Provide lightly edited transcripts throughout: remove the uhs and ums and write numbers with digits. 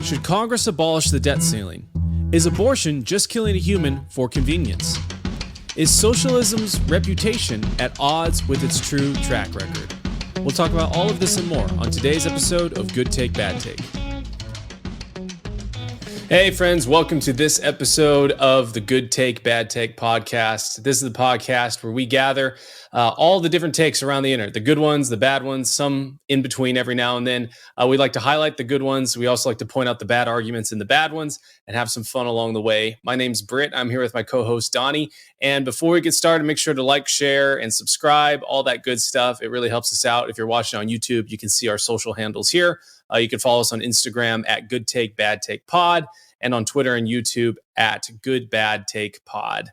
Should Congress abolish the debt ceiling? Is abortion just killing a human for convenience? Is socialism's reputation at odds with its true track record? We'll talk about all of this and more on today's episode of Good Take, Bad Take. Hey friends, welcome to this episode of the Good Take, Bad Take podcast. This is the podcast where we gather all the different takes around the internet, the good ones, the bad ones, some in between every now and then. We like to highlight the good ones. We also like to point out the bad arguments in the bad ones and have some fun along the way. My name's Britt. I'm here with my co-host Donnie. And before we get started, make sure to like, share, and subscribe, all that good stuff. It really helps us out. If you're watching on YouTube, you can see our social handles here. You can follow us on Instagram at Good Take, Bad Take Pod, and on Twitter and YouTube at Good Bad Take Pod.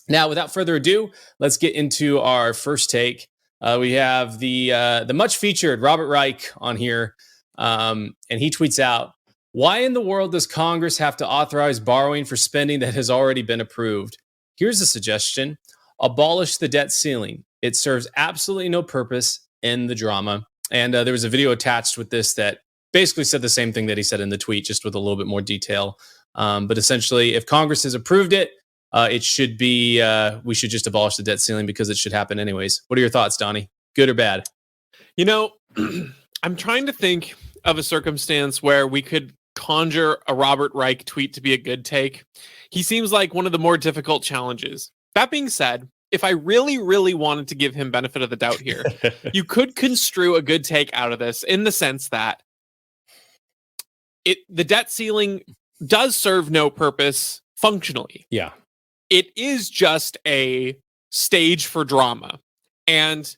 Now, without further ado, let's get into our first take. We have the much featured Robert Reich on here, and he tweets out, "Why in the world does Congress have to authorize borrowing for spending that has already been approved? Here's a suggestion: abolish the debt ceiling. It serves absolutely no purpose in the drama." And there was a video attached with this that basically said the same thing that he said in the tweet, just with a little bit more detail. But essentially, if Congress has approved it, it should be, we should just abolish the debt ceiling because it should happen anyways. What are your thoughts, Donnie? Good or bad? You know, I'm trying to think of a circumstance where we could conjure a Robert Reich tweet to be a good take. He seems like one of the more difficult challenges. That being said, if I really, really wanted to give him benefit of the doubt here, you could construe a good take out of this in the sense that the debt ceiling does serve no purpose functionally. Yeah. It is just a stage for drama. And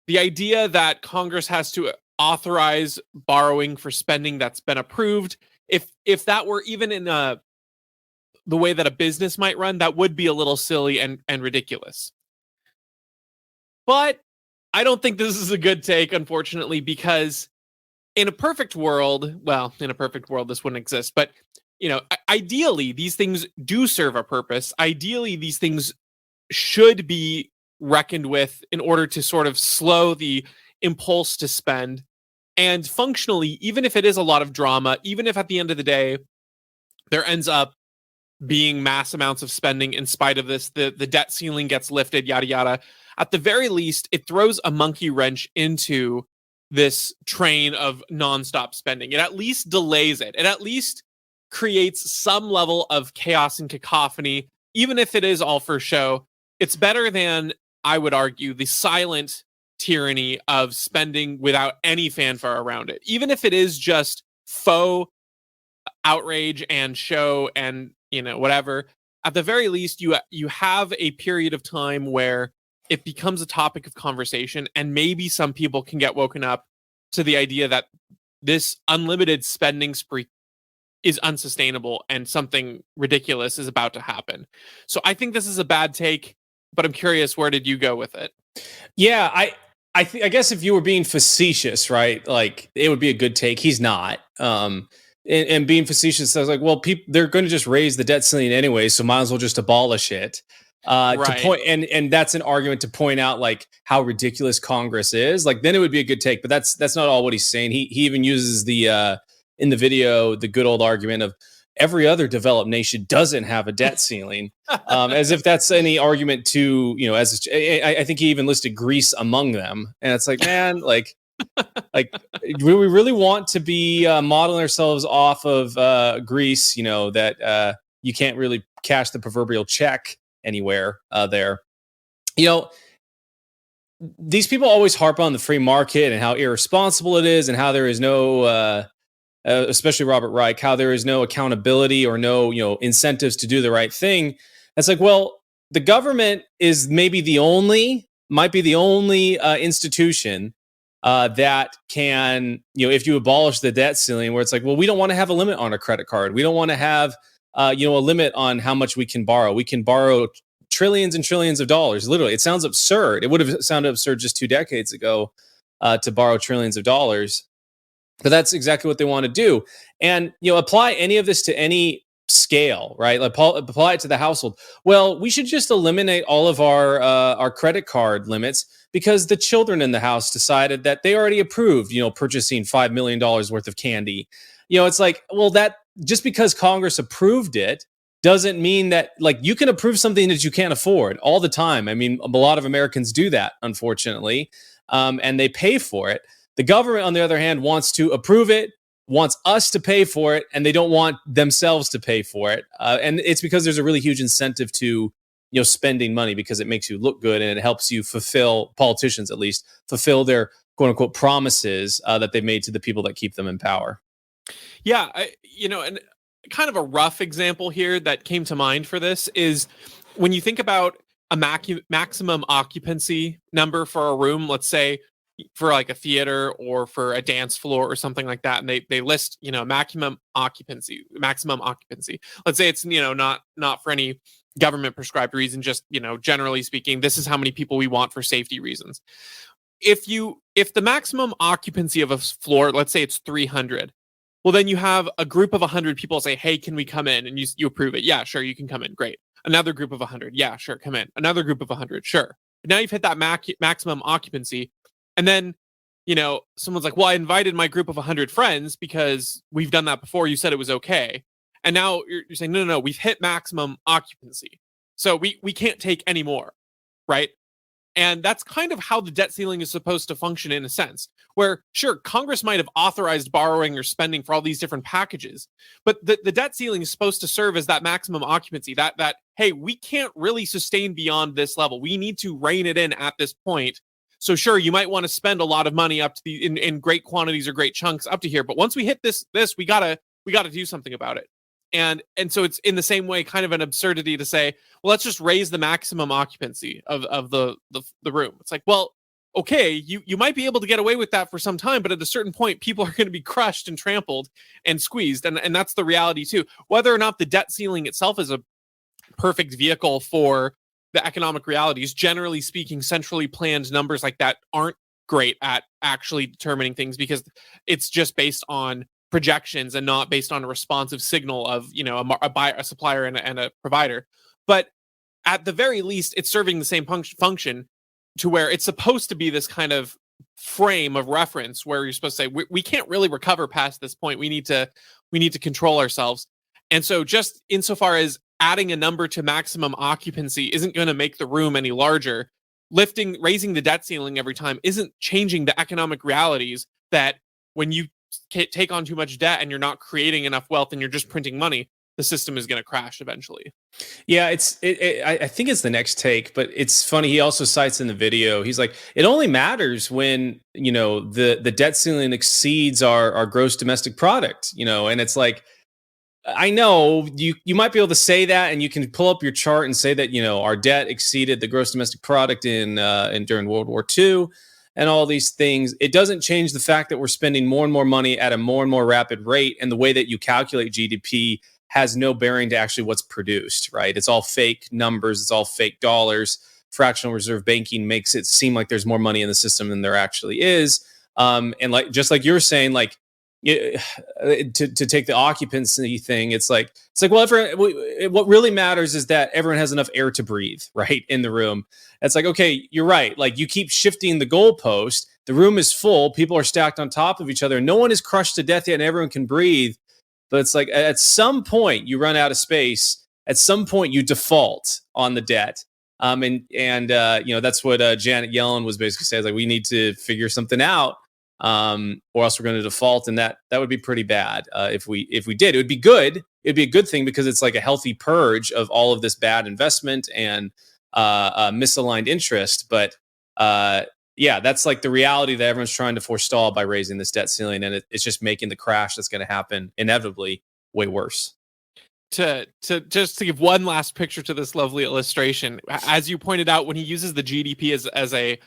the idea that Congress has to authorize borrowing for spending that's been approved, if that were even in the way that a business might run, that would be a little silly and ridiculous. But I don't think this is a good take, unfortunately, because in a perfect world, this wouldn't exist, but ideally, these things do serve a purpose. Ideally, these things should be reckoned with in order to sort of slow the impulse to spend. And functionally, even if it is a lot of drama, even if at the end of the day, there ends up being mass amounts of spending in spite of this, the debt ceiling gets lifted, yada, yada. At the very least, it throws a monkey wrench into this train of nonstop spending. It at least delays it. It at least creates some level of chaos and cacophony, even if it is all for show. It's better than, I would argue, the silent tyranny of spending without any fanfare around it. Even if it is just faux outrage and show and, whatever, at the very least, you have a period of time where it becomes a topic of conversation, and maybe some people can get woken up to the idea that this unlimited spending spree is unsustainable and something ridiculous is about to happen. So I think this is a bad take, but I'm curious, where did you go with it? Yeah, I guess if you were being facetious, right, like it would be a good take. He's not. And being facetious, I was like, well, they're going to just raise the debt ceiling anyway, so might as well just abolish it. Right. To point, and that's an argument to point out like how ridiculous Congress is. Like then it would be a good take, but that's not all what he's saying. He even uses the in the video the good old argument of every other developed nation doesn't have a debt ceiling, as if that's any argument to I think he even listed Greece among them, and it's like, man, like do we really want to be modeling ourselves off of Greece? That you can't really cash the proverbial check anywhere there. These people always harp on the free market and how irresponsible it is and how there is no especially Robert Reich, how there is no accountability or no incentives to do the right thing. It's like, well, the government is might be the only institution that can, if you abolish the debt ceiling, where it's like, well, we don't want to have a limit on a credit card. We don't want to have a limit on how much we can borrow. We can borrow trillions and trillions of dollars. Literally, it sounds absurd. It would have sounded absurd just 2 decades ago to borrow trillions of dollars. But that's exactly what they want to do. And, apply any of this to any scale, right? Like apply it to the household. Well, we should just eliminate all of our credit card limits because the children in the house decided that they already approved, purchasing $5 million worth of candy. It's like, well, that just because Congress approved it doesn't mean that, like, you can approve something that you can't afford all the time. I mean, a lot of Americans do that, unfortunately, and they pay for it. The government, on the other hand, wants to approve it, wants us to pay for it, and they don't want themselves to pay for it. And it's because there's a really huge incentive to, spending money, because it makes you look good and it helps you fulfill, politicians at least, fulfill their quote unquote promises that they made to the people that keep them in power. Yeah, and kind of a rough example here that came to mind for this is when you think about a maximum occupancy number for a room, let's say for like a theater or for a dance floor or something like that, and they list, maximum occupancy. Let's say it's, not for any government prescribed reason, just, generally speaking, this is how many people we want for safety reasons. If the maximum occupancy of a floor, let's say it's 300, well, then you have a group of 100 people say, hey, can we come in? And you approve it. Yeah, sure, you can come in. Great. Another group of 100. Yeah, sure, come in. Another group of 100. Sure. But now you've hit that maximum occupancy. And then, someone's like, well, I invited my group of 100 friends because we've done that before. You said it was okay. And now you're saying, no, we've hit maximum occupancy. So we can't take any more, right? And that's kind of how the debt ceiling is supposed to function, in a sense, where, sure, Congress might have authorized borrowing or spending for all these different packages, but the debt ceiling is supposed to serve as that maximum occupancy, that hey, we can't really sustain beyond this level. We need to rein it in at this point. So sure, you might want to spend a lot of money up to in great quantities or great chunks up to here, but once we hit this, we gotta do something about it. And so it's in the same way kind of an absurdity to say, well, let's just raise the maximum occupancy of the room. It's like, well, okay, you might be able to get away with that for some time, but at a certain point, people are going to be crushed and trampled and squeezed. And that's the reality too. Whether or not the debt ceiling itself is a perfect vehicle for the economic realities, generally speaking, centrally planned numbers like that aren't great at actually determining things, because it's just based on projections and not based on a responsive signal of, a supplier and a provider. But at the very least, it's serving the same function, to where it's supposed to be this kind of frame of reference where you're supposed to say, we can't really recover past this point. We need to control ourselves. And so just insofar as adding a number to maximum occupancy isn't going to make the room any larger, raising the debt ceiling every time isn't changing the economic realities that when you take on too much debt and you're not creating enough wealth and you're just printing money, the system is going to crash eventually. Yeah, I think it's the next take, but it's funny. He also cites in the video, he's like, it only matters when, the debt ceiling exceeds our gross domestic product, and it's like, I know you might be able to say that, and you can pull up your chart and say that, our debt exceeded the gross domestic product in during World War II and all these things. It doesn't change the fact that we're spending more and more money at a more and more rapid rate, and the way that you calculate GDP has no bearing to actually what's produced, right? It's all fake numbers. It's all fake dollars. Fractional reserve banking makes it seem like there's more money in the system than there actually is. And just like you're saying, like, to take the occupancy thing, it's like, well, what really matters is that everyone has enough air to breathe, right, in the room. It's like, okay, you're right. Like, you keep shifting the goalpost. The room is full. People are stacked on top of each other. No one is crushed to death yet, and everyone can breathe. But it's like, at some point you run out of space. At some point you default on the debt. And that's what Janet Yellen was basically saying. Like, we need to figure something out, or else we're going to default, and that would be pretty bad. If we did, it would be good. It'd be a good thing, because it's like a healthy purge of all of this bad investment and misaligned interest. But yeah, that's like the reality that everyone's trying to forestall by raising this debt ceiling, and it's just making the crash that's going to happen inevitably way worse. To give one last picture to this lovely illustration, as you pointed out, when he uses the GDP as a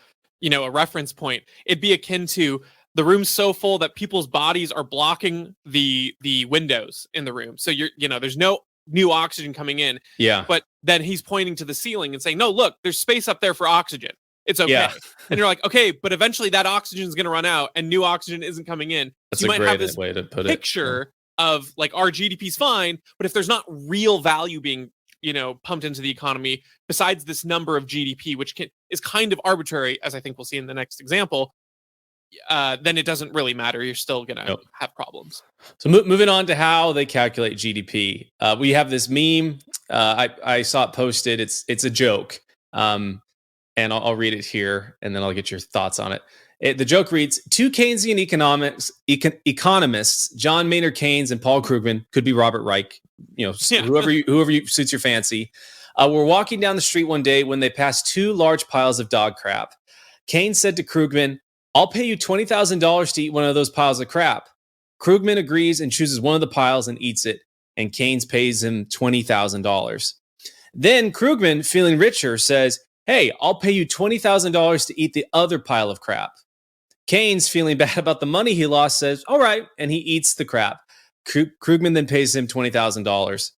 a reference point, it'd be akin to the room's so full that people's bodies are blocking the windows in the room. So there's no new oxygen coming in. Yeah. But then he's pointing to the ceiling and saying, no, look, there's space up there for oxygen. It's okay. Yeah. And you're like, okay, but eventually that oxygen is going to run out and new oxygen isn't coming in. That's so you a might great have this way to put picture of like, our GDP's fine, but if there's not real value being pumped into the economy besides this number of GDP, which is kind of arbitrary, as I think we'll see in the next example, then it doesn't really matter. You're still going to Nope. have problems. So moving on to how they calculate GDP, we have this meme. I saw it posted. It's a joke, and I'll read it here, and then I'll get your thoughts on it. The joke reads: two Keynesian economists, John Maynard Keynes and Paul Krugman, could be Robert Reich, whoever you suits your fancy, were walking down the street one day when they passed two large piles of dog crap. Keynes said to Krugman, "I'll pay you $20,000 to eat one of those piles of crap." Krugman agrees and chooses one of the piles and eats it, and Keynes pays him $20,000. Then Krugman, feeling richer, says, "Hey, I'll pay you $20,000 to eat the other pile of crap." Keynes, feeling bad about the money he lost, says, "All right," and he eats the crap. Krugman then pays him $20,000.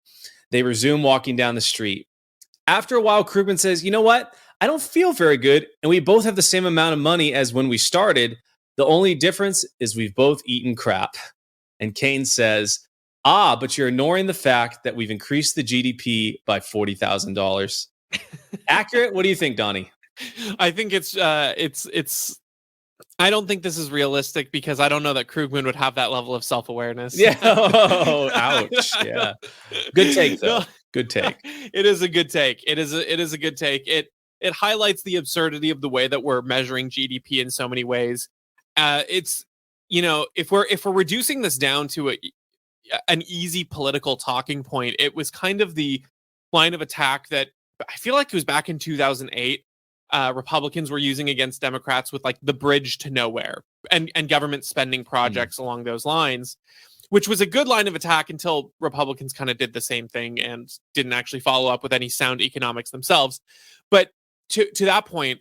They resume walking down the street. After a while, Krugman says, "You know what? I don't feel very good, and we both have the same amount of money as when we started. The only difference is we've both eaten crap." And Keynes says, but you're ignoring the fact that we've increased the GDP by $40,000. Accurate? What do you think, Donnie? I think it's I don't think this is realistic because I don't know that Krugman would have that level of self-awareness. Yeah. Oh, ouch. Yeah. Good take, though. No. Good take. It is a good take. It is a good take. It highlights the absurdity of the way that we're measuring GDP in so many ways. It's, if we're reducing this down to an easy political talking point, it was kind of the line of attack that I feel like it was back in 2008. Republicans were using against Democrats with like the bridge to nowhere and government spending projects along those lines, which was a good line of attack until Republicans kind of did the same thing and didn't actually follow up with any sound economics themselves. But to that point,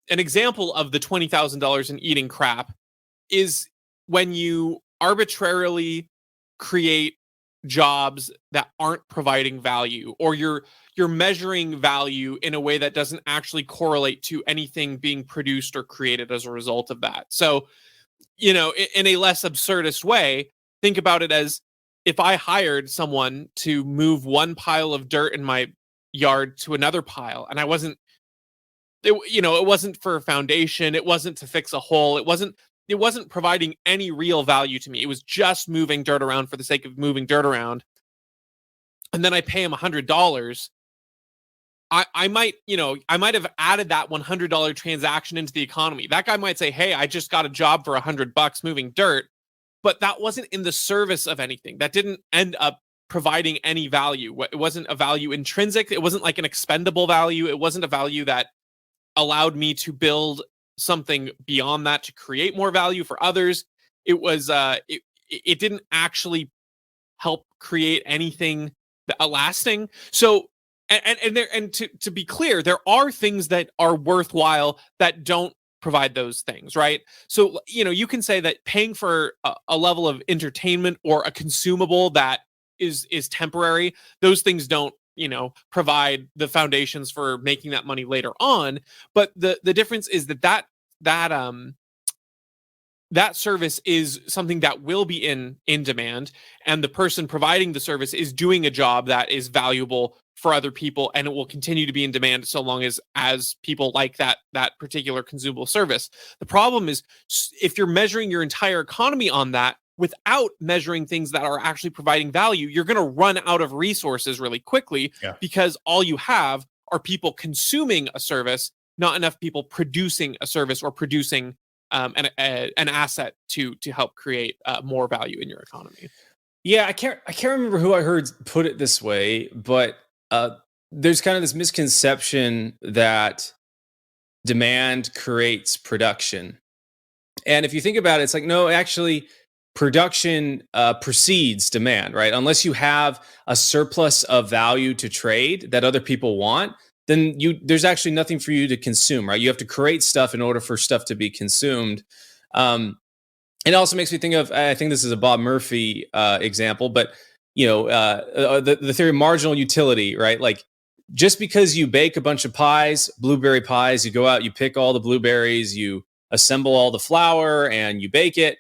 an example of the $20,000 in eating crap is when you arbitrarily create jobs that aren't providing value, or you're measuring value in a way that doesn't actually correlate to anything being produced or created as a result of that. So, in a less absurdist way, think about it as if I hired someone to move one pile of dirt in my yard to another pile, and it wasn't for a foundation, it wasn't to fix a hole, it wasn't providing any real value to me. It was just moving dirt around for the sake of moving dirt around. And then I pay him $100. I might have added that $100 transaction into the economy. That guy might say, "Hey, I just got a job for $100 moving dirt," but that wasn't in the service of anything. That didn't end up providing any value. It wasn't a value intrinsic. It wasn't like an expendable value. It wasn't a value that allowed me to build something beyond that to create more value for others. It was it didn't actually help create anything lasting. So to be clear, there are things that are worthwhile that don't provide those things, right? So you can say that paying for a level of entertainment or a consumable that is temporary, those things don't provide the foundations for making that money later on. But the difference is that service is something that will be in demand, and the person providing the service is doing a job that is valuable for other people, and it will continue to be in demand so long as people like that particular consumable service. The problem is if you're measuring your entire economy on that without measuring things that are actually providing value, you're going to run out of resources really quickly, because all you have are people consuming a service, not enough people producing a service or producing an asset to help create more value in your economy. Yeah, I can't remember who I heard put it this way, but there's kind of this misconception that demand creates production. And if you think about it, it's like, no, actually, production precedes demand, right? Unless you have a surplus of value to trade that other people want, then there's actually nothing for you to consume, right? You have to create stuff in order for stuff to be consumed. It also makes me think of, I think this is a Bob Murphy example, but the theory of marginal utility, right? Like, just because you bake a bunch of pies, blueberry pies, you go out, you pick all the blueberries, you assemble all the flour, and you bake it,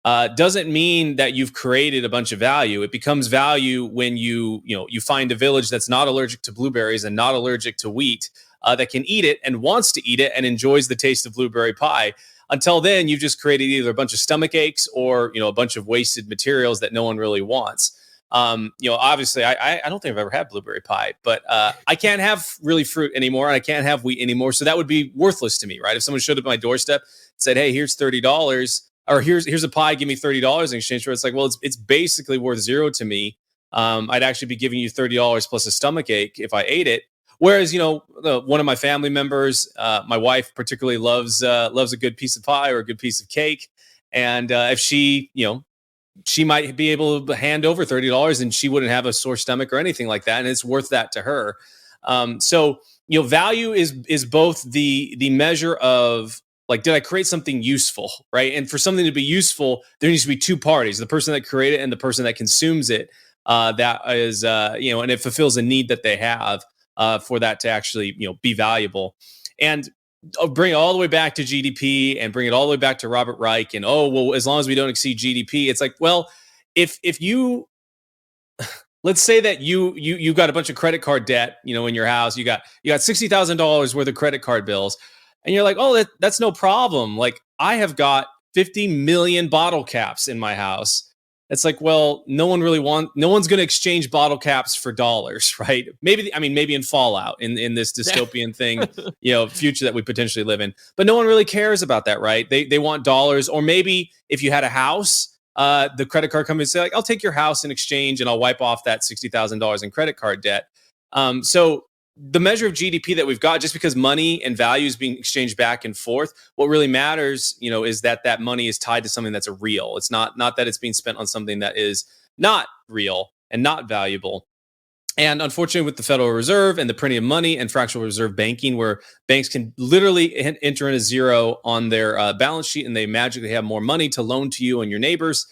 doesn't mean that you've created a bunch of value. It becomes value when you find a village that's not allergic to blueberries and not allergic to wheat, that can eat it and wants to eat it and enjoys the taste of blueberry pie. until then, you've just created either a bunch of stomach aches or, a bunch of wasted materials that no one really wants. Obviously, I don't think I've ever had blueberry pie, but I can't have really fruit anymore, and I can't have wheat anymore. So that would be worthless to me, right? If someone showed up at my doorstep and said, "Hey, here's $30," or here's a pie, give me $30 in exchange for it. It's like, well, it's basically worth zero to me. I'd actually be giving you $30 plus a stomach ache if I ate it. Whereas, one of my family members, my wife particularly loves a good piece of pie or a good piece of cake, and if she might be able to hand over $30 and she wouldn't have a sore stomach or anything like that. And it's worth that to her. So, value is both the measure of, like, did I create something useful, right? And for something to be useful, there needs to be two parties, the person that created it and the person that consumes it. That is, and it fulfills a need that they have for that to actually, be valuable. And bring it all the way back to GDP and bring it all the way back to Robert Reich and, as long as we don't exceed GDP, it's like, well, if you let's say that you got a bunch of credit card debt, in your house, you got $60,000 worth of credit card bills, and you're like, oh, that's no problem. Like, I have got 50 million bottle caps in my house. It's like, well, no one's going to exchange bottle caps for dollars, right? Maybe in Fallout, in this dystopian thing, future that we potentially live in. But no one really cares about that, right? They want dollars. Or maybe if you had a house, the credit card company would say, like, I'll take your house in exchange and I'll wipe off that $60,000 in credit card debt. So the measure of GDP that we've got, just because money and value is being exchanged back and forth, what really matters, is that money is tied to something that's real. It's not that it's being spent on something that is not real and not valuable. And unfortunately, with the Federal Reserve and the printing of money and fractional reserve banking, where banks can literally enter in a zero on their balance sheet and they magically have more money to loan to you and your neighbors,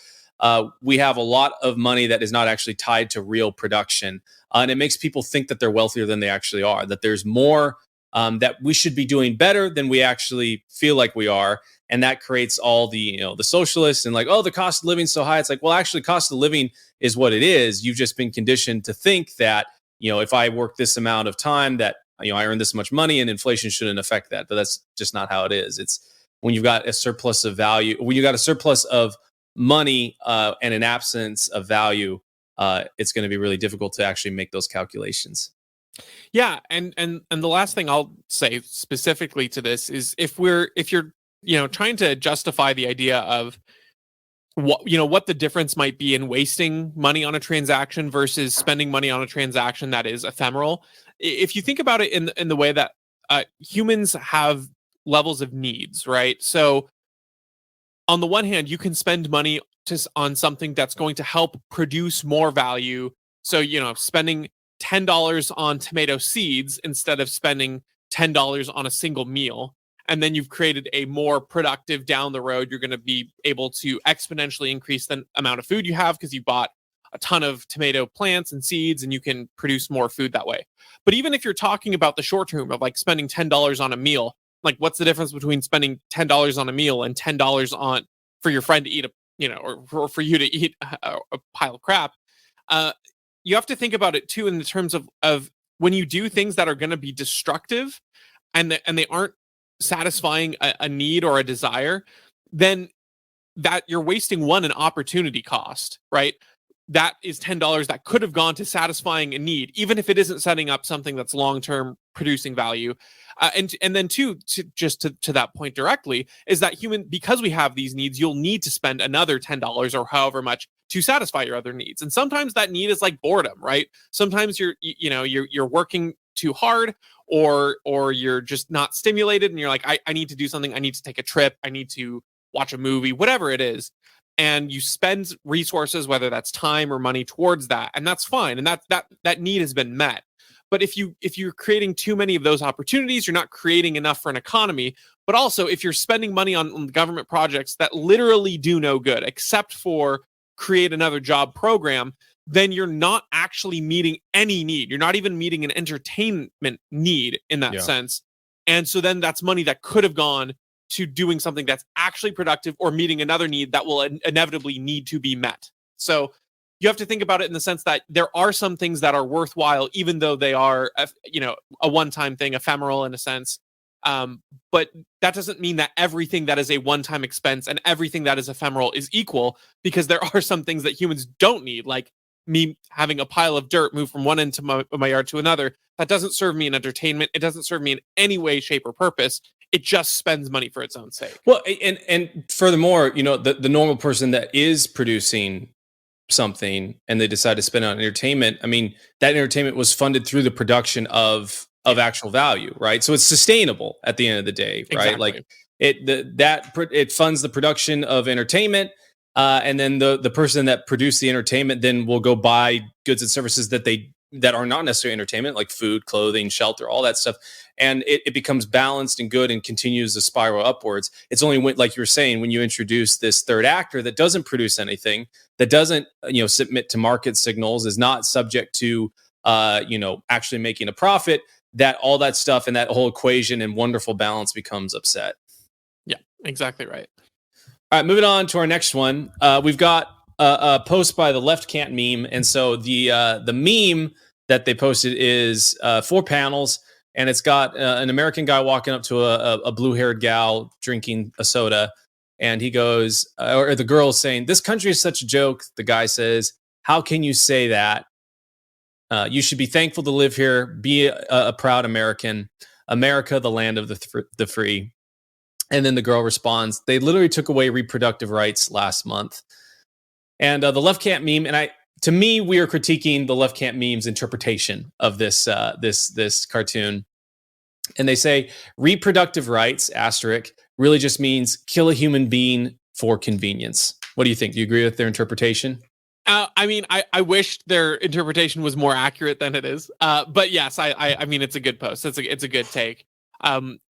we have a lot of money that is not actually tied to real production. And it makes people think that they're wealthier than they actually are, that there's more, that we should be doing better than we actually feel like we are. And that creates all the, the socialists and like, oh, the cost of living is so high. It's like, well, actually, cost of living is what it is. You've just been conditioned to think that, if I work this amount of time, that, I earn this much money and inflation shouldn't affect that. But that's just not how it is. It's when you've got a surplus of value, when you've got a surplus of money and an absence of value, it's going to be really difficult to actually make those calculations. Yeah, and the last thing I'll say specifically to this is if you're trying to justify the idea of what the difference might be in wasting money on a transaction versus spending money on a transaction that is ephemeral. If you think about it in the way that humans have levels of needs, right? So on the one hand, you can spend money on something that's going to help produce more value. So, spending $10 on tomato seeds instead of spending $10 on a single meal. And then you've created a more productive down the road. You're going to be able to exponentially increase the amount of food you have because you bought a ton of tomato plants and seeds and you can produce more food that way. But even if you're talking about the short term of like spending $10 on a meal, like what's the difference between spending $10 on a meal and $10 on for your friend to eat or for you to eat a pile of crap? You have to think about it too in the terms of when you do things that are going to be destructive and they aren't satisfying a need or a desire, then that you're wasting an opportunity cost, right? That is $10 that could have gone to satisfying a need, even if it isn't setting up something that's long-term producing value. And then to that point directly is that because we have these needs, you'll need to spend another $10 or however much to satisfy your other needs. And sometimes that need is like boredom, right? Sometimes you're working too hard or you're just not stimulated and you're like, I need to do something. I need to take a trip. I need to watch a movie, whatever it is. And you spend resources, whether that's time or money, towards that, and that's fine. And that need has been met. But if you're creating too many of those opportunities, you're not creating enough for an economy. But also, if you're spending money on government projects that literally do no good, except for create another job program, then you're not actually meeting any need. You're not even meeting an entertainment need in that sense. And so then that's money that could have gone to doing something that's actually productive or meeting another need that will inevitably need to be met. So you have to think about it in the sense that there are some things that are worthwhile, even though they are, a one-time thing, ephemeral in a sense. But that doesn't mean that everything that is a one-time expense and everything that is ephemeral is equal, because there are some things that humans don't need, like me having a pile of dirt move from one end to my yard to another. That doesn't serve me in entertainment. It doesn't serve me in any way, shape, or purpose. It just spends money for its own sake. Well, and furthermore, the normal person that is producing something and they decide to spend it on entertainment, I mean, that entertainment was funded through the production of actual value, right? So it's sustainable at the end of the day, right? Exactly. Like it funds the production of entertainment, and then the person that produced the entertainment then will go buy goods and services that are not necessarily entertainment, like food, clothing, shelter, all that stuff, and it becomes balanced and good and continues to spiral upwards. It's only when, like you were saying, when you introduce this third actor that doesn't produce anything, that doesn't submit to market signals, is not subject to actually making a profit, that all that stuff and that whole equation and wonderful balance becomes upset. Yeah, exactly right. All right, moving on to our next one. We've got a post by the Left Can't Meme, and so the meme that they posted is 4 panels, and it's got an American guy walking up to a blue-haired gal drinking a soda, and he goes, or the girl is saying, "This country is such a joke." The guy says, "How can you say that? You should be thankful to live here. Be a proud American. America, the land of the free." And then the girl responds, "They literally took away reproductive rights last month." And the Left Can't Meme, and to me, we are critiquing the Left Can't Meme's interpretation of this cartoon. And they say reproductive rights asterisk really just means kill a human being for convenience. What do you think? Do you agree with their interpretation? I mean, I wish their interpretation was more accurate than it is. But yes, I mean, it's a good post. It's a good take.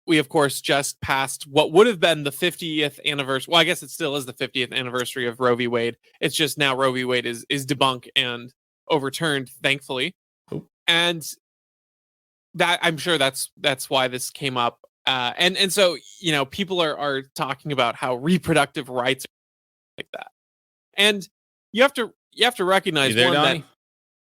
We of course just passed what would have been the 50th anniversary. Well, I guess it still is the 50th anniversary of Roe v. Wade. It's just now Roe v. Wade is debunked and overturned, thankfully. Oh. And that, I'm sure that's why this came up. And so people are talking about how reproductive rights are like that, and you have to recognize You there, one Donnie?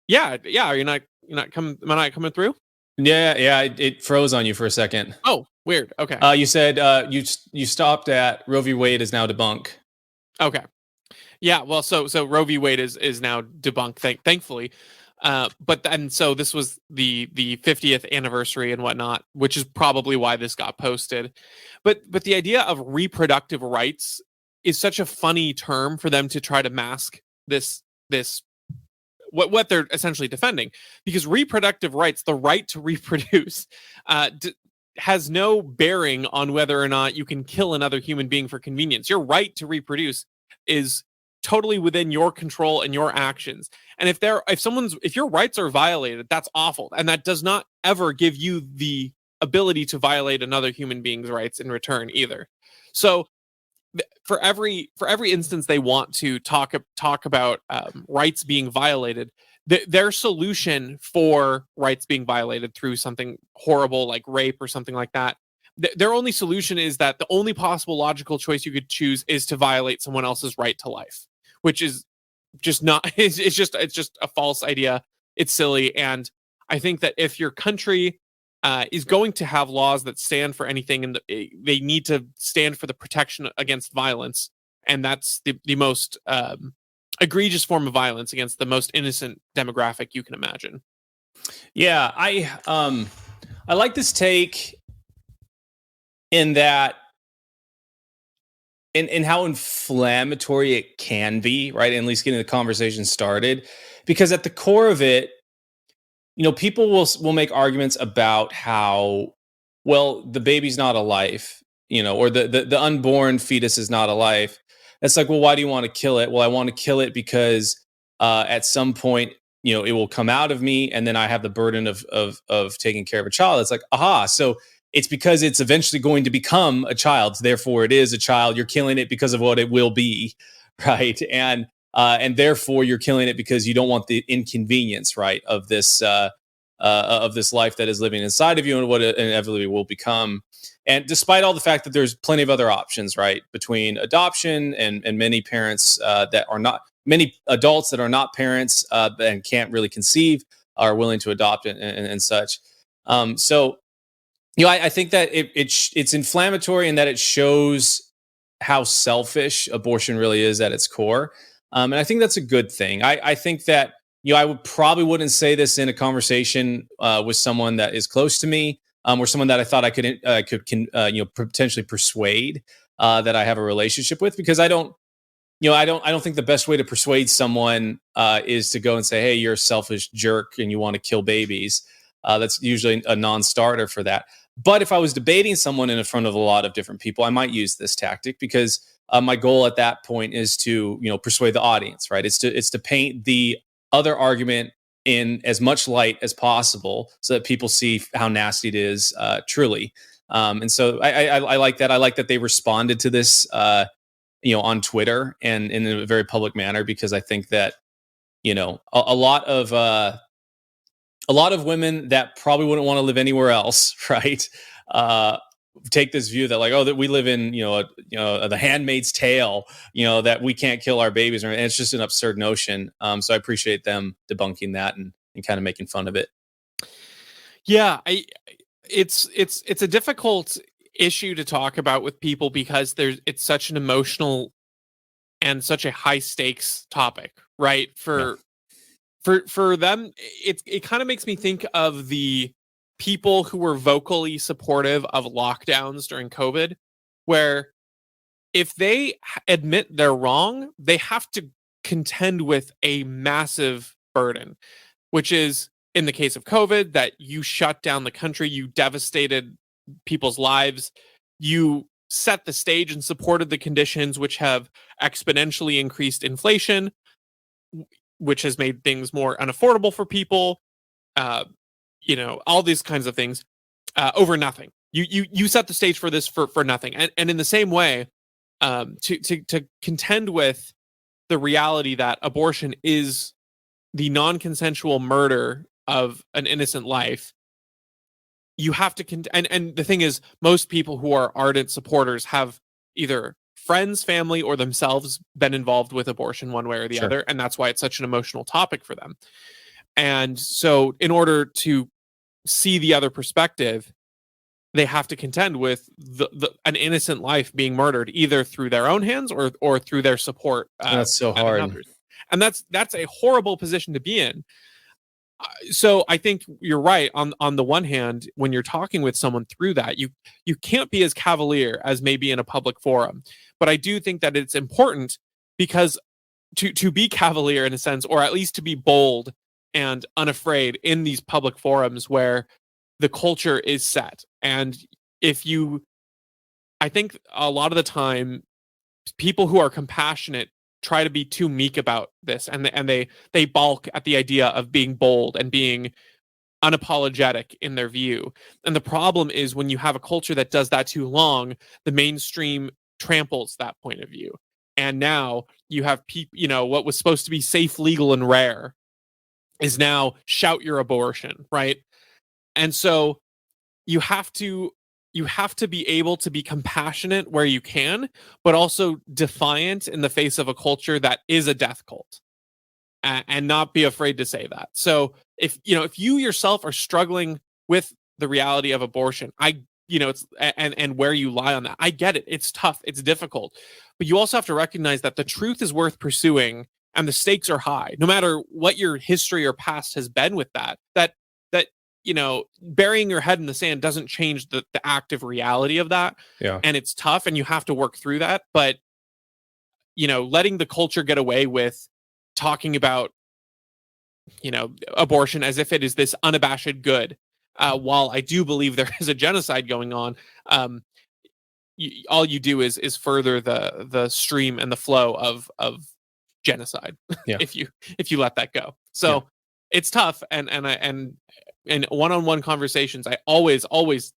that you're not coming. Am I not coming through? Yeah. It froze on you for a second. Oh, weird. Okay. You said you stopped at Roe v. Wade is now debunked. Okay. Yeah. Well, so Roe v. Wade is now debunked, thankfully. But then, so this was the 50th anniversary and whatnot, which is probably why this got posted. But the idea of reproductive rights is such a funny term for them to try to mask this what they're essentially defending, because reproductive rights, the right to reproduce, has no bearing on whether or not you can kill another human being for convenience. Your right to reproduce is totally within your control and your actions. And if your rights are violated, that's awful, and that does not ever give you the ability to violate another human being's rights in return either. So for every instance they want to talk about rights being violated, their solution for rights being violated through something horrible like rape or something like that, their only solution is that the only possible logical choice you could choose is to violate someone else's right to life, which is just not it's just a false idea. It's silly. And I think that if your country is going to have laws that stand for anything, and they need to stand for the protection against violence, and that's the most egregious form of violence against the most innocent demographic you can imagine. Yeah, I like this take in that in how inflammatory it can be, right? And at least getting the conversation started, because at the core of it, people will make arguments about how, well, the baby's not a life, or the unborn fetus is not a life. It's like, well, why do you want to kill it? Well, I want to kill it because at some point, it will come out of me, and then I have the burden of taking care of a child. It's like, aha, so it's because it's eventually going to become a child. Therefore, it is a child. You're killing it because of what it will be, right? And therefore you're killing it because you don't want the inconvenience, right, of this life that is living inside of you and what it inevitably will become. And despite all the fact that there's plenty of other options, right, between adoption and many parents that are not, many adults that are not parents and can't really conceive are willing to adopt and such. So I think that it's inflammatory in that it shows how selfish abortion really is at its core, and I think that's a good thing. I think that I would probably wouldn't say this in a conversation with someone that is close to me, or someone that I thought I could potentially persuade that I have a relationship with, because I don't think the best way to persuade someone is to go and say, "Hey, you're a selfish jerk and you want to kill babies." That's usually a non-starter for that. But if I was debating someone in front of a lot of different people, I might use this tactic, because my goal at that point is to persuade the audience, right? It's to paint the other argument in as much light as possible, so that people see how nasty it is, truly. And so I like that. I like that they responded to this, on Twitter and in a very public manner, because I think that a lot of women that probably wouldn't want to live anywhere else, right? Uh, Take this view that, like, oh, that we live in the Handmaid's Tale, that we can't kill our babies, and it's just an absurd notion. So I appreciate them debunking that and kind of making fun of it. Yeah, it's a difficult issue to talk about with people, because it's such an emotional and such a high stakes topic, right? Yeah. For them, it kind of makes me think of the people who were vocally supportive of lockdowns during COVID, where if they admit they're wrong, they have to contend with a massive burden, which is, in the case of COVID, that you shut down the country, you devastated people's lives, you set the stage and supported the conditions which have exponentially increased inflation, which has made things more unaffordable for people, uh, all these kinds of things, over nothing. You set the stage for this for nothing. And in the same way, to contend with the reality that abortion is the non-consensual murder of an innocent life, you have to and the thing is, most people who are ardent supporters have either friends, family, or themselves been involved with abortion one way or the Sure. other, and that's why it's such an emotional topic for them. And so, in order to see the other perspective, they have to contend with an innocent life being murdered, either through their own hands or through their support That's so at hard. another's. And that's a horrible position to be in. So I think you're right. On the one hand, when you're talking with someone through that, you can't be as cavalier as maybe in a public forum. But I do think that it's important, because to be cavalier in a sense, or at least to be bold and unafraid in these public forums where the culture is set. And I think a lot of the time, people who are compassionate try to be too meek about this, and they balk at the idea of being bold and being unapologetic in their view. And the problem is, when you have a culture that does that too long, the mainstream tramples that point of view. And now you have people, what was supposed to be safe, legal, and rare is now shout your abortion, right? And so you have to be able to be compassionate where you can, but also defiant in the face of a culture that is a death cult, and not be afraid to say that. So if you yourself are struggling with the reality of abortion, it's and where you lie on that, I get it. It's tough, it's difficult, but you also have to recognize that the truth is worth pursuing, and the stakes are high, no matter what your history or past has been with that. Burying your head in the sand doesn't change the active reality of that. Yeah. And it's tough, and you have to work through that. But, letting the culture get away with talking about, abortion as if it is this unabashed good, while I do believe there is a genocide going on, all you do is further the stream and the flow of genocide. Yeah. if you let that go. So Yeah. it's tough, and in one-on-one conversations, I always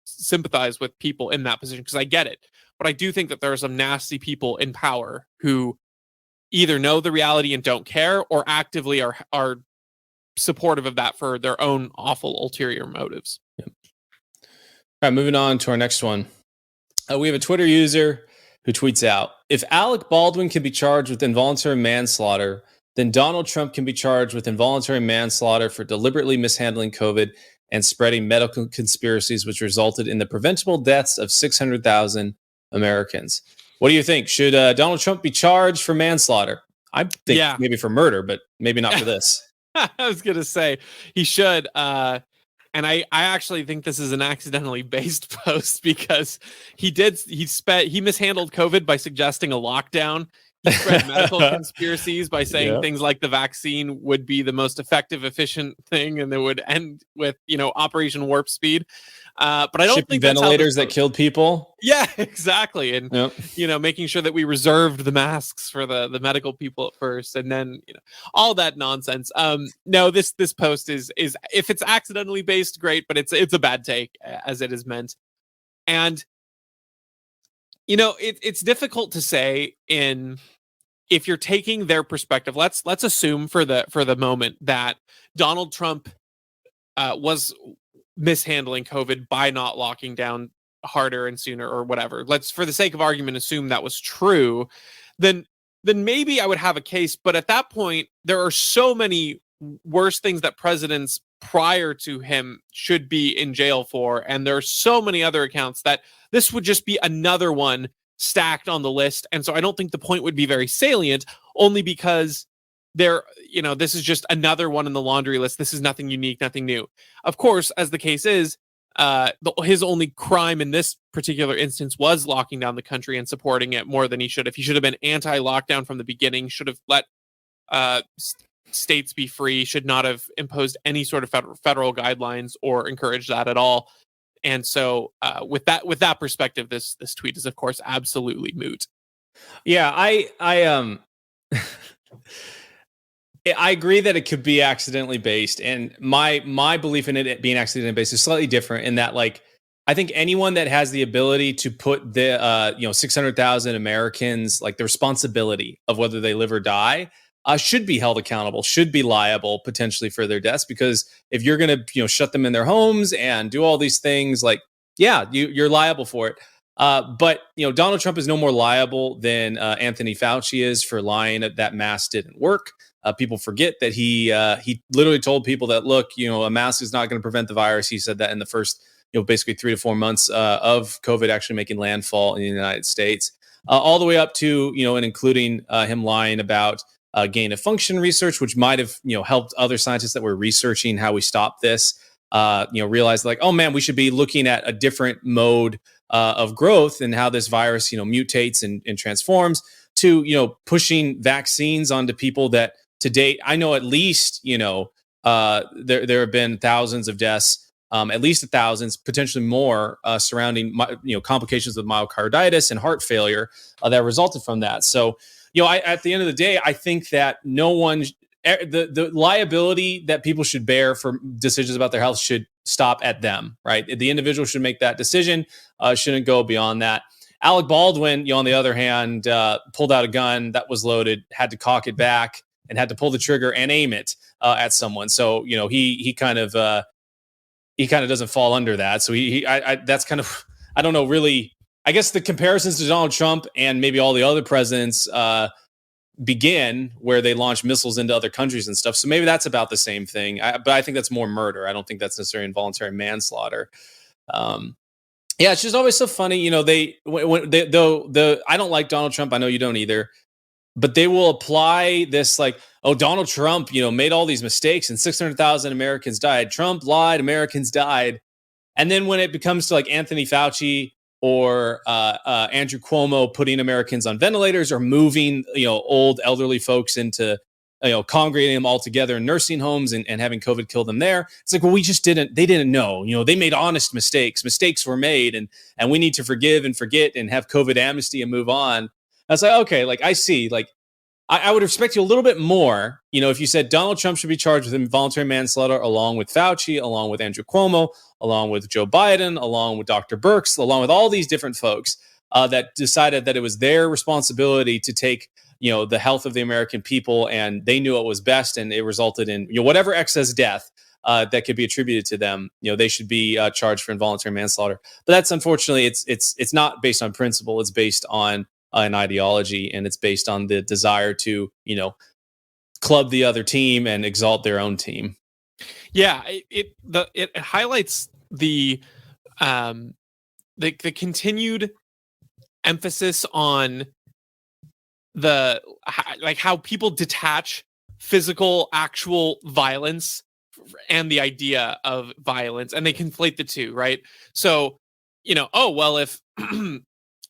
sympathize with people in that position, because I get it. But I do think that there are some nasty people in power who either know the reality and don't care, or actively are supportive of that for their own awful ulterior motives. All right, moving on to our next one. We have a Twitter user who tweets out, "If Alec Baldwin can be charged with involuntary manslaughter, then Donald Trump can be charged with involuntary manslaughter for deliberately mishandling COVID and spreading medical conspiracies, which resulted in the preventable deaths of 600,000 Americans. What do you think? Should Donald Trump be charged for manslaughter? I think maybe for murder, but maybe not for this. I was going to say he should. And I actually think this is an accidentally based post because he mishandled COVID by suggesting a lockdown. He spread medical conspiracies by saying things like the vaccine would be the most effective, efficient thing, and it would end with, Operation Warp Speed. But I don't think ventilators that killed people. Yeah, exactly. And, making sure that we reserved the masks for the medical people at first, and then, all that nonsense. No, this post is if it's accidentally based, great, but it's a bad take as it is meant. And, it's difficult to say if you're taking their perspective. Let's assume for the moment that Donald Trump was mishandling COVID by not locking down harder and sooner or whatever. Let's, for the sake of argument, assume that was true. Then maybe I would have a case. But at that point, there are so many worse things that presidents prior to him should be in jail for, and there are so many other accounts that this would just be another one stacked on the list. And so I don't think the point would be very salient, only because this is just another one in the laundry list. This is nothing unique, nothing new. Of course, as the case is, his only crime in this particular instance was locking down the country and supporting it more than he should have. He should have been anti-lockdown from the beginning, should have let states be free, should not have imposed any sort of federal guidelines or encouraged that at all. And so with that perspective, this tweet is, of course, absolutely moot. Yeah, I I agree that it could be accidentally based, and my belief in it being accidentally based is slightly different in that, like, I think anyone that has the ability to put the 600,000 Americans, like, the responsibility of whether they live or die, should be held accountable, should be liable potentially for their deaths. Because if you're going to shut them in their homes and do all these things, like, yeah, you're liable for it. But Donald Trump is no more liable than Anthony Fauci is for lying that mask didn't work. People forget that he literally told people that, look, a mask is not going to prevent the virus. He said that in the first basically 3 to 4 months of COVID actually making landfall in the United States, all the way up to and including him lying about gain of function research, which might have helped other scientists that were researching how we stop this realize, like, oh man, we should be looking at a different mode of growth and how this virus mutates and transforms, to pushing vaccines onto people that to date, I know at least there have been thousands of deaths, at least thousands, potentially more, surrounding complications with myocarditis and heart failure that resulted from that. So at the end of the day, I think that no one, the liability that people should bear for decisions about their health should stop at them, right? The individual should make that decision, shouldn't go beyond that. Alec Baldwin, on the other hand, pulled out a gun that was loaded, had to cock it back, and had to pull the trigger and aim it at someone. So he kind of doesn't fall under that. So that's kind of, I don't know, really. I guess the comparisons to Donald Trump and maybe all the other presidents begin where they launch missiles into other countries and stuff. So maybe that's about the same thing. But I think that's more murder. I don't think that's necessarily involuntary manslaughter. Yeah, it's just always so funny. I don't like Donald Trump. I know you don't either. But they will apply this, like, oh, Donald Trump, made all these mistakes and 600,000 Americans died. Trump lied, Americans died. And then when it becomes to, like, Anthony Fauci or Andrew Cuomo putting Americans on ventilators or moving, old elderly folks into, congregating them all together in nursing homes and having COVID kill them there. It's like, well, they didn't know, they made honest mistakes. Mistakes were made, and we need to forgive and forget and have COVID amnesty and move on. I was like, okay, like, I see, like, I would respect you a little bit more, if you said Donald Trump should be charged with involuntary manslaughter along with Fauci, along with Andrew Cuomo, along with Joe Biden, along with Dr. Birx, along with all these different folks that decided that it was their responsibility to take, the health of the American people, and they knew it was best, and it resulted in whatever excess death that could be attributed to them. They should be charged for involuntary manslaughter. But that's, unfortunately, it's not based on principle. It's based on an ideology, and it's based on the desire to, club the other team and exalt their own team. Yeah, it highlights the continued emphasis on how people detach physical actual violence and the idea of violence, and they conflate the two, right? So, oh well, if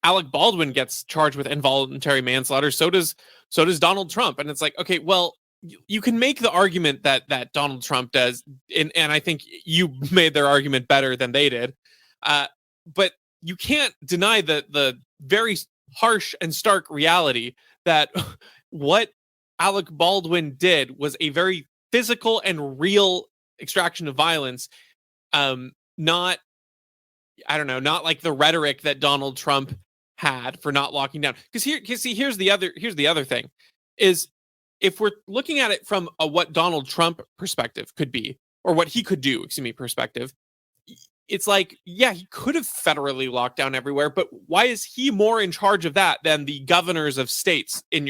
Alec Baldwin gets charged with involuntary manslaughter, so does Donald Trump, and it's like, okay, well, you can make the argument that Donald Trump does, and I think you made their argument better than they did, but you can't deny the very harsh and stark reality that what Alec Baldwin did was a very physical and real extraction of violence, not not like the rhetoric that Donald Trump had for not locking down. Because here's the other thing is, if we're looking at it from a what Donald Trump perspective could be, or what he could do, perspective, it's like, yeah, he could have federally locked down everywhere, but why is he more in charge of that than the governors of states in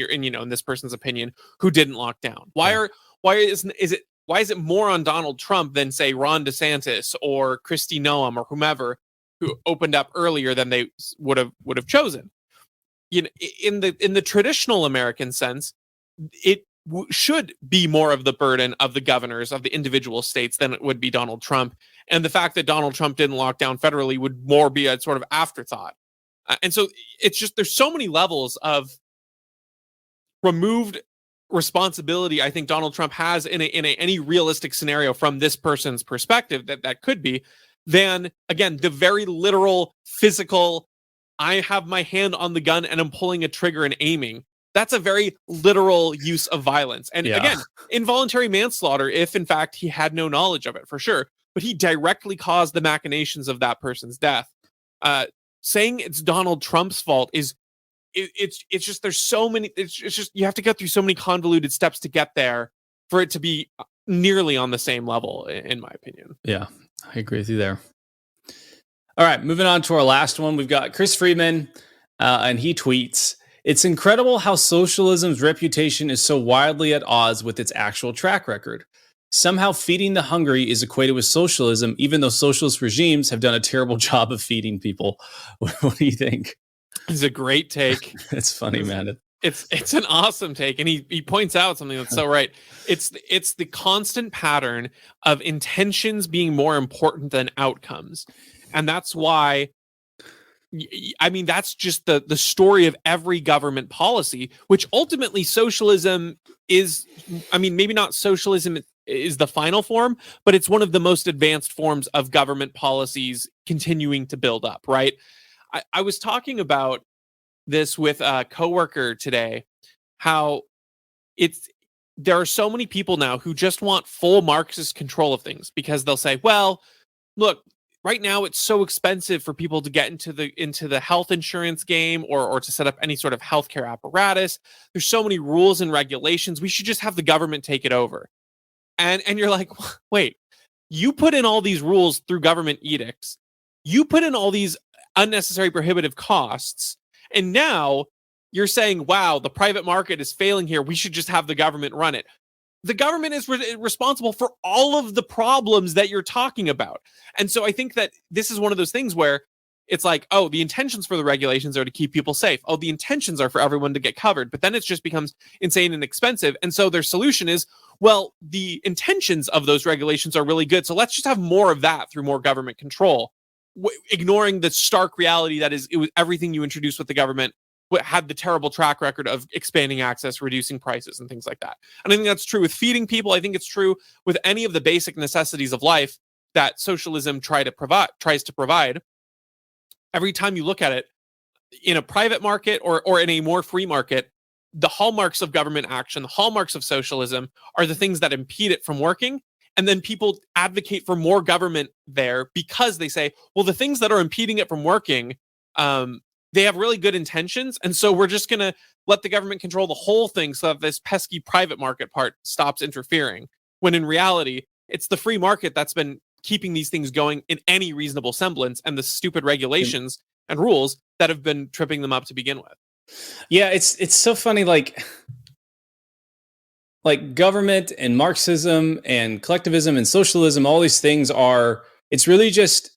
this person's opinion who didn't lock down? Why is it more on Donald Trump than, say, Ron DeSantis or Kristi Noem or whomever who opened up earlier than they would have chosen? In the traditional American sense, it should be more of the burden of the governors of the individual states than it would be Donald Trump. And the fact that Donald Trump didn't lock down federally would more be a sort of afterthought. And so it's just, there's so many levels of removed responsibility I think Donald Trump has in any realistic scenario from this person's perspective that could be, than, again, the very literal physical, I have my hand on the gun and I'm pulling a trigger and aiming. That's a very literal use of violence. And again, involuntary manslaughter, if in fact he had no knowledge of it, for sure, but he directly caused the machinations of that person's death. Saying it's Donald Trump's fault is, it's just, there's so many, it's just, you have to go through so many convoluted steps to get there for it to be nearly on the same level, in my opinion. Yeah, I agree with you there. All right, moving on to our last one. We've got Chris Friedman, and he tweets, "It's incredible how socialism's reputation is so wildly at odds with its actual track record. Somehow feeding the hungry is equated with socialism, even though socialist regimes have done a terrible job of feeding people." What do you think? It's a great take. It's funny, man. It's an awesome take, and he points out something that's so right. It's the constant pattern of intentions being more important than outcomes, and that's why. I mean, that's just the story of every government policy, which ultimately socialism is. I mean, maybe not socialism is the final form, but it's one of the most advanced forms of government policies continuing to build up, right? I was talking about this with a coworker today, how there are so many people now who just want full Marxist control of things, because they'll say, well, look, right now it's so expensive for people to get into the health insurance game or to set up any sort of healthcare apparatus. There's so many rules and regulations. We should just have the government take it over. And you're like, wait, you put in all these rules through government edicts. You put in all these unnecessary prohibitive costs. And now you're saying, wow, the private market is failing here. We should just have the government run it. The government is responsible for all of the problems that you're talking about. And so I think that this is one of those things where it's like, oh, the intentions for the regulations are to keep people safe. Oh, the intentions are for everyone to get covered. But then it just becomes insane and expensive. And so their solution is, well, the intentions of those regulations are really good, so let's just have more of that through more government control, ignoring the stark reality that it was everything you introduced with the government had the terrible track record of expanding access, reducing prices, and things like that. And I think that's true with feeding people. I think it's true with any of the basic necessities of life that socialism tries to provide. Every time you look at it in a private market or in a more free market, the hallmarks of government action, the hallmarks of socialism, are the things that impede it from working. And then people advocate for more government there because they say, well, the things that are impeding it from working, they have really good intentions. And so we're just going to let the government control the whole thing so that this pesky private market part stops interfering. When in reality, it's the free market that's been keeping these things going in any reasonable semblance, and the stupid regulations and rules that have been tripping them up to begin with. Yeah, it's so funny. Like, like government and Marxism and collectivism and socialism, all these things are, it's really just,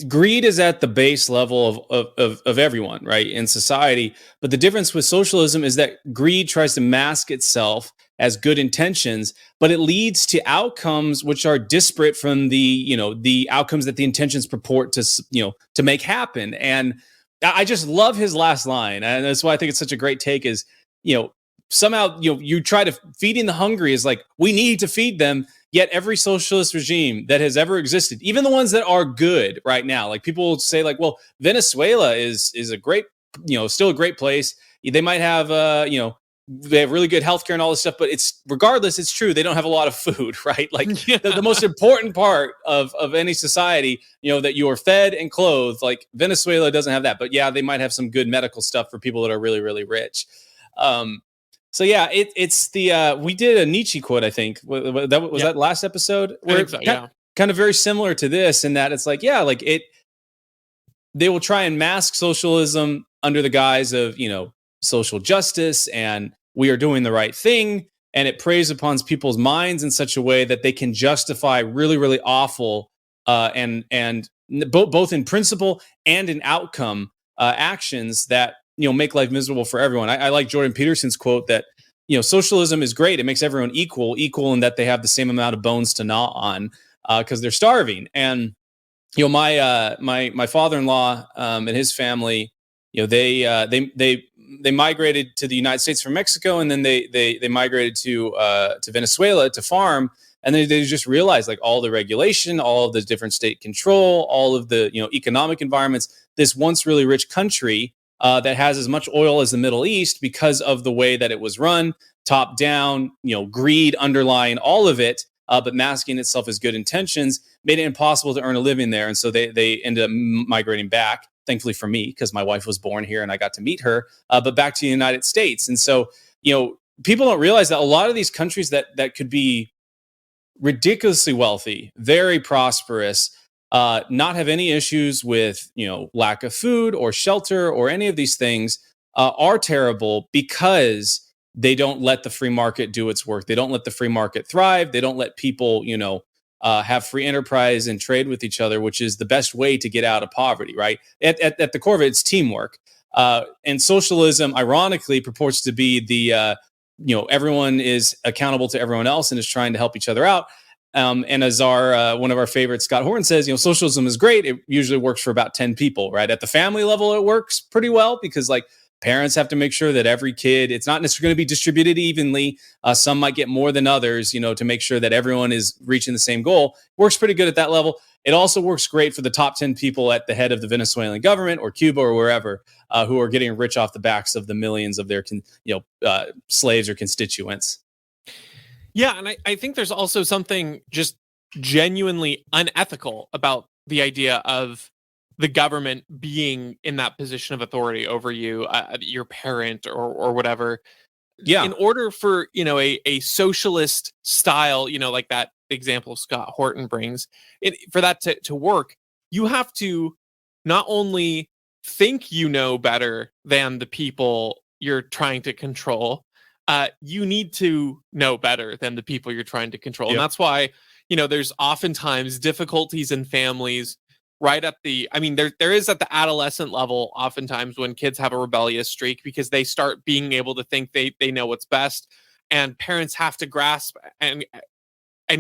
greed is at the base level of everyone, right, in society. But the difference with socialism is that greed tries to mask itself as good intentions, but it leads to outcomes which are disparate from the outcomes that the intentions purport to make happen. And I just love his last line, and that's why I think it's such a great take. Is you know somehow you try to feeding the hungry is like, we need to feed them, yet every socialist regime that has ever existed, even the ones that are good right now, like people will say like, well, Venezuela is a great, still a great place. They might have they have really good healthcare and all this stuff, but it's regardless, it's true, they don't have a lot of food, right? Like the most important part of any society, that you are fed and clothed. Like Venezuela doesn't have that, but yeah, they might have some good medical stuff for people that are really, really rich. So yeah, it's the we did a Nietzsche quote, I think. That was that last episode, where so, yeah. kind of very similar to this, in that it's like, yeah, like they will try and mask socialism under the guise of social justice, and we are doing the right thing, and it preys upon people's minds in such a way that they can justify really, really awful and both in principle and in outcome actions that make life miserable for everyone. I like Jordan Peterson's quote that socialism is great. It makes everyone equal in that they have the same amount of bones to gnaw on because they're starving. And my father-in-law and his family, they migrated to the United States from Mexico, and then they migrated to Venezuela to farm. And they just realized, like, all the regulation, all of the different state control, all of the economic environments. This once really rich country that has as much oil as the Middle East, because of the way that it was run, top down, greed underlying all of it, but masking itself as good intentions, made it impossible to earn a living there. And so they ended up migrating back, thankfully for me, because my wife was born here and I got to meet her, but back to the United States. And so, people don't realize that a lot of these countries that could be ridiculously wealthy, very prosperous, not have any issues with lack of food or shelter or any of these things, are terrible because they don't let the free market do its work. They don't let the free market thrive. They don't let people have free enterprise and trade with each other, which is the best way to get out of poverty, right? At the core of it, it's teamwork. And socialism, ironically, purports to be the everyone is accountable to everyone else and is trying to help each other out. And as our one of our favorites, Scott Horton, says, socialism is great. It usually works for about 10 people, right? At the family level, it works pretty well because, like, parents have to make sure that every kid, it's not necessarily going to be distributed evenly. Some might get more than others, to make sure that everyone is reaching the same goal. Works pretty good at that level. It also works great for the top 10 people at the head of the Venezuelan government or Cuba or wherever, who are getting rich off the backs of the millions of their slaves or constituents. Yeah, and I think there's also something just genuinely unethical about the idea of the government being in that position of authority over you, your parent or whatever. Yeah. In order for a socialist style, like that example Scott Horton brings, for that to work, you have to not only think better than the people you're trying to control, you need to know better than the people you're trying to control. Yep. And that's why, there's oftentimes difficulties in families right at there is at the adolescent level, oftentimes when kids have a rebellious streak, because they start being able to think they know what's best, and parents have to grasp and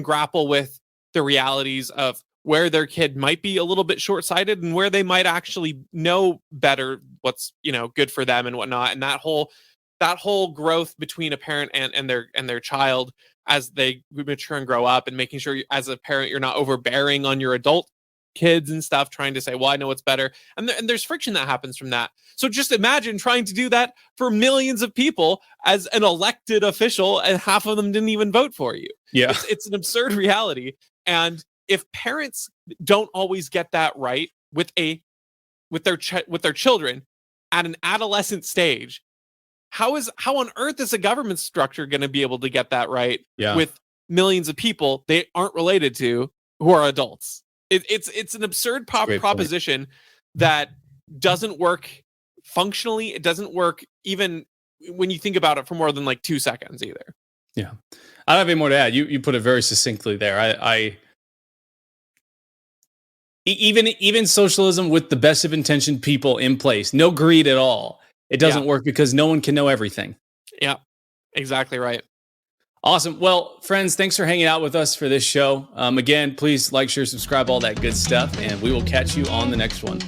grapple with the realities of where their kid might be a little bit short-sighted and where they might actually know better what's good for them and whatnot. And that whole growth between a parent and their child as they mature and grow up, and making sure as a parent you're not overbearing on your adult kids and stuff, trying to say, well, I know what's better, and there's friction that happens from that. So just imagine trying to do that for millions of people as an elected official, and half of them didn't even vote for you. Yeah, it's an absurd reality. And if parents don't always get that right with their children at an adolescent stage, how on earth is a government structure going to be able to get that right with millions of people they aren't related to who are adults? It's an absurd proposition that doesn't work functionally. It doesn't work even when you think about it for more than like 2 seconds either. Yeah. I don't have any more to add. You put it very succinctly there. Even socialism with the best of intentioned people in place, no greed at all. It doesn't work because no one can know everything. Yeah, exactly right. Awesome. Well, friends, thanks for hanging out with us for this show. Again, please like, share, subscribe, all that good stuff, and we will catch you on the next one.